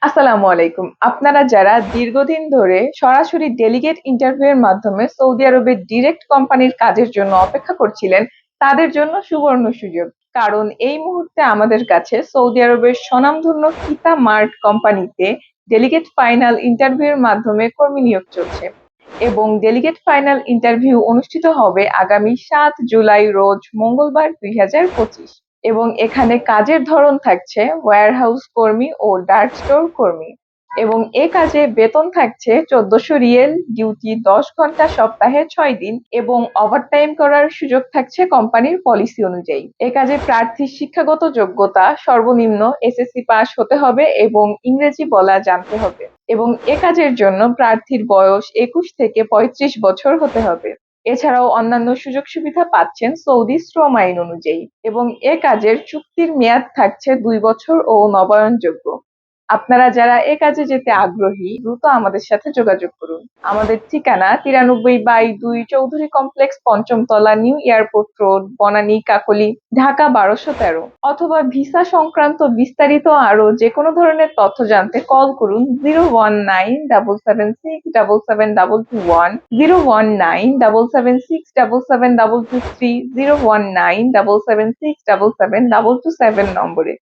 আসসালামু আলাইকুম। আপনারা যারা দীর্ঘদিন ধরে সরাসরি ডেলিগেট ইন্টারভিউ এর মাধ্যমে সৌদি আরবের ডিরেক্ট কোম্পানির কাজের জন্য অপেক্ষা করছিলেন, তাদের জন্য সুবর্ণ সুযোগ। কারণ এই মুহূর্তে আমাদের কাছে সৌদি আরবের স্বনামধন্য ফিতা মার্ট কোম্পানিতে ডেলিগেট ফাইনাল ইন্টারভিউ এর মাধ্যমে কর্মী নিয়োগ চলছে এবং ডেলিগেট ফাইনাল ইন্টারভিউ অনুষ্ঠিত হবে আগামী 7 জুলাই রোজ মঙ্গলবার 2025। এবং এখানে কাজের ধরন থাকছে ওয়্যারহাউস কর্মী ও ডার্ক স্টোর কর্মী। এবং এ কাজে বেতন থাকছে 1400 রিয়েল, ডিউটি 10 ঘন্টা, সপ্তাহে 6 দিন এবং ওভারটাইম করার সুযোগ থাকছে কোম্পানির পলিসি অনুযায়ী। এ কাজে প্রার্থীর শিক্ষাগত যোগ্যতা সর্বনিম্ন এসএসসি পাস হতে হবে এবং ইংরেজি বলা জানতে হবে। এবং এ কাজের জন্য প্রার্থীর বয়স 21 থেকে 35 বছর হতে হবে। এছাড়াও অন্যান্য সুযোগ সুবিধা পাচ্ছেন সৌদি শ্রম আইন অনুযায়ী। এবং এ কাজের চুক্তির মেয়াদ থাকছে 2 বছর ও নবায়নযোগ্য। আপনারা যারা এ কাজে যেতে আগ্রহী দ্রুত আমাদের সাথে যোগাযোগ করুন। আমাদের ঠিকানা 93/2 চৌধুরী কমপ্লেক্স, পঞ্চম তলা, new airport road, Banani, Kakoli, Dhaka 1213। অথবা ভিসা সংক্রান্ত বিস্তারিত আরো যে কোনো ধরনের তথ্য জানতে কল করুন 01977677221, 01977677223, 01977677227 নম্বরে।